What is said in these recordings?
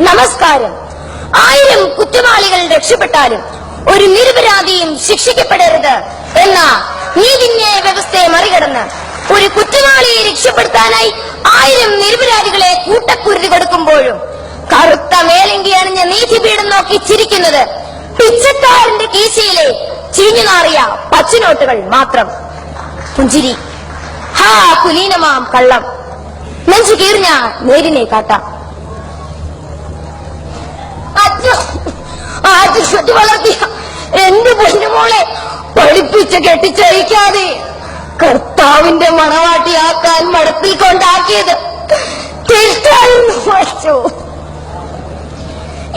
നമസ്കാരം. 1000 കുറ്റവാളികൾ രക്ഷപ്പെട്ടാലും ഒരു നിരപരാധിയും ശിക്ഷിക്കപ്പെടരുത് എന്ന നീതിന്യായ വ്യവസ്ഥയെ മറികടന്ന് ഒരു കുറ്റവാളിയെ രക്ഷപ്പെടുത്താനായി 1000 നിരപരാധികളെ കൂട്ടക്കുരുതി കൊടുക്കുമ്പോഴും കറുത്ത മേലങ്കി അണിഞ്ഞ നീതിപീഠം നോക്കി ചിരിക്കുന്നത് പിച്ചക്കാരന്റെ കീശയിലെ ചീഞ്ഞുനാറിയ പച്ചനോട്ടുകൾ മാത്രം. പുഞ്ചിരി. ഹാ കുലീനമാം കള്ളം, നെഞ്ചു കീറിഞ്ഞ നേരിനെ കാട്ടാം. വളർത്തിയ എന്റെ പൊന്നുമോളെ പഠിപ്പിച്ച് കെട്ടിച്ചയക്കാതെ കർത്താവിന്റെ മണവാട്ടിയാക്കാൻ മടത്തിൽ കൊണ്ടാക്കിയത്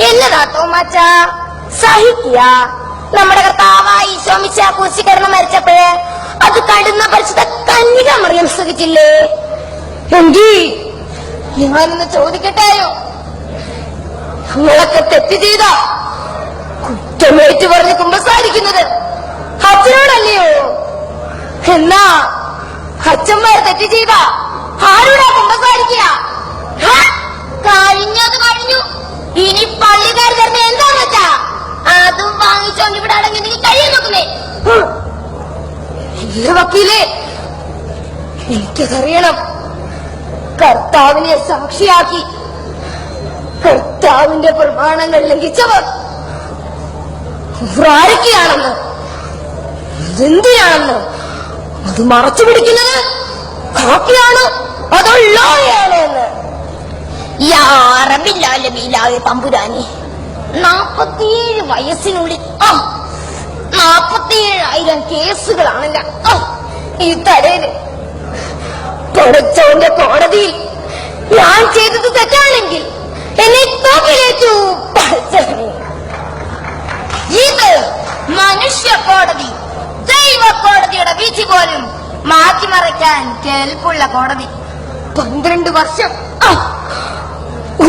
എന്നതാ തോമാച്ച സഹിക്കുക. നമ്മുടെ കർത്താവായി ഈശോമിച്ച കുരിശിക്കടന്ന് മരിച്ചപ്പോഴേ അത് കടുന്ന പരിശുദ്ധ കന്യക മറിയം സഹിച്ചില്ലേ? എങ്കിൽ ഞാനൊന്ന് ചോദിക്കട്ടെയോ, നിങ്ങളൊക്കെ തെറ്റ് ചെയ്ത കുറ്റമേറ്റ് പറഞ്ഞ് കുമ്പസാരിക്കുന്നത് അച്ഛനോടല്ലയോ? എന്നാ അച്ഛന്മാർ തെറ്റ് ചെയ്ത ആരോടാ കുമ്പസാരിക്കുക? കഴിഞ്ഞത് കഴിഞ്ഞു. ഇനി പള്ളിക്കാർ തരുന്ന എന്താന്ന് വെച്ചാ അതും വാങ്ങിച്ചോണ്ട് ഇവിടെ അടങ്ങി നീ കഴിയാൻ നോക്കുന്നേ. വക്കീലേ, എനിക്കതറിയണം. കർത്താവിനെ സാക്ഷിയാക്കി കർത്താവിന്റെ പ്രമാണങ്ങൾ ലംഘിച്ചവർ ആരൊക്കെയാണെന്ന്, എന്തിനാണെന്ന് അത് മറച്ചു പിടിക്കുന്നത് കാക്കയാണോ അതോ ലോയാണ് എന്ന് തമ്പുരാനി. 47 വയസ്സിനുള്ളിൽ 47,000 കേസുകളാണല്ല ഈ തലയില്. പഠിച്ചവന്റെ കോടതിയിൽ ഞാൻ ചെയ്തത് തെറ്റാണെങ്കിൽ എന്നെ തോക്കിലേറ്റു. ഇത് മനുഷ്യ കോടതി, ദൈവ കോടതിയുടെ വിധി പോലും മാറ്റിമറിക്കാൻ കേൾപ്പുള്ള കോടതി. 12 വർഷം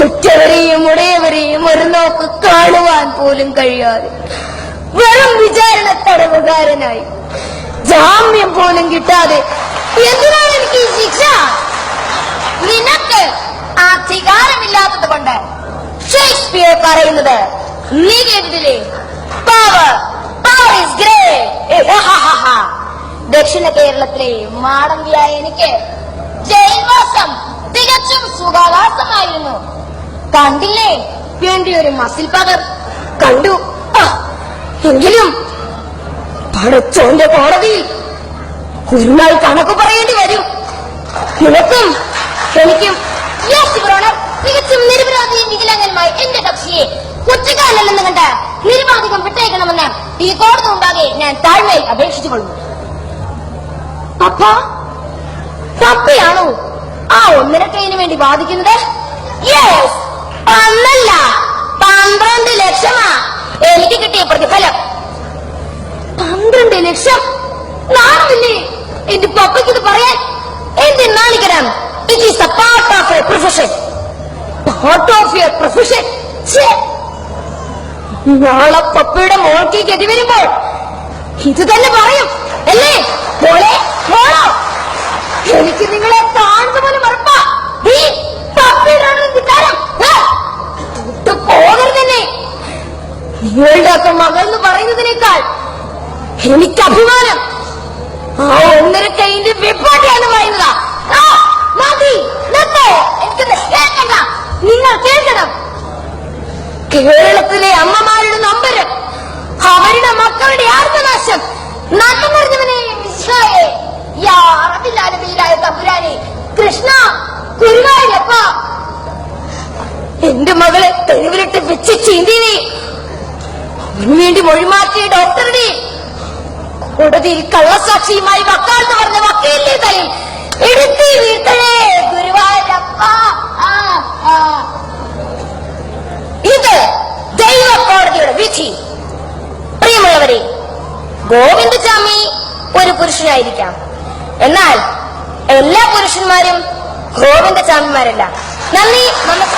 ഉറ്റവരെയും ഉടയവരെയും ഒരു നോക്ക് കാണുവാൻ പോലും കഴിയാതെ വെറും വിചാരണ തടവുകാരനായി ജാമ്യം പോലും കിട്ടാതെ എന്തിനാണ് എനിക്ക് ഈ ശിക്ഷ? നിനക്ക് അധികാരമില്ലാത്തത് കൊണ്ട് ഷേക്സ്പിയർ പറയുന്നത് നീ കേട്ടിട്ടില്ലേ? ദക്ഷിണ കേരളത്തിലെ മാടമ്പിയായ എനിക്ക് ജയിൽവാസം തികച്ചും സുഖാവാസമായിരുന്നു. കണ്ടില്ലേ വേണ്ടി ഒരു മസിൽ പവർ കണ്ടു. എങ്കിലും പടച്ചോന്റെ കോടതിയിൽ ഒരു നാൾ കണക്ക് പറയേണ്ടി വരും. നിനക്കും എനിക്കും തികച്ചും നിരപരാധിയും വികലാംഗനുമായി എന്റെ കക്ഷിയെ കുറ്റക്കാരനല്ലെന്ന് കണ്ട് നിരുപാധികം വിട്ടയക്കണമെന്ന് ഈ കോടതി മുമ്പാകെ ഞാൻ താഴ്മയിൽ അപേക്ഷിച്ചു കൊള്ളുന്നു. അപ്പ തപ്പയാണോ ആ 1.5 കൈന് വേണ്ടി വാദിക്കുന്നത്? യെസ്, 1 അല്ല 12 ലക്ഷമാ എനിക്ക് കിട്ടിയ പ്രതിഫലം. 12 ലക്ഷം നാണമില്ലേ എന്റെ പപ്പയ്ക്ക് ഇത് പറയാൻ? എന്ത് നാണിക്കണം? It is a part of a profession. Part of your profession. നാളെ പപ്പയുടെ മോൾക്ക് ഗതി വരുമ്പോൾ ഇത് തന്നെ പറയും അല്ലേ? മോളെ മോളോ, എനിക്ക് നിങ്ങളെ കാണുന്ന പോലെ മറപ്പാ. ഈ പപ്പയുടെ വികാരം പോകരുതെന്നെ. നിങ്ങളുടെ ഒക്കെ മകൾ എന്ന് പറയുന്നതിനേക്കാൾ എനിക്ക് അഭിമാനം ആ 1.5 കൈന്റെ വെപ്പാട്ടിയാണ് പറയുന്നതാ. മതി, എനിക്കത് കേൾക്കണ്ട. നിങ്ങൾ കേൾക്കണം. കേരളത്തിലെ അമ്മമാരുടെ നമ്പരം, അവരുടെ മക്കളുടെ ആർത്തനാശം, നന്മ നിറഞ്ഞവനെ വിശ്വായെ, തമ്പുരാനെ, കൃഷ്ണ, ഗുരുവായൂരപ്പ, എന്റെ മകളെ തെരുവിലിട്ട് വെച്ച് ചീന്തിനെ അതിനുവേണ്ടി മൊഴിമാറ്റിയ ഡോക്ടറുടെ കോടതിയിൽ കള്ളസാക്ഷിയുമായി വക്കാലത്ത് പറഞ്ഞ വക്കീലിന്റെ തലയിൽ എടുത്തി വീഴ്ത്തണേ ഗുരുവായൂരപ്പ. ഇത് ദൈവ കോടതിയുടെ വിധി. പ്രിയമുള്ളവരെ, ഗോവിന്ദചാമി ഒരു പുരുഷനായിരിക്കാം, എന്നാൽ എല്ലാ പുരുഷന്മാരും ഗോവിന്ദചാമിമാരല്ല. നന്ദി, നമസ്കാരം.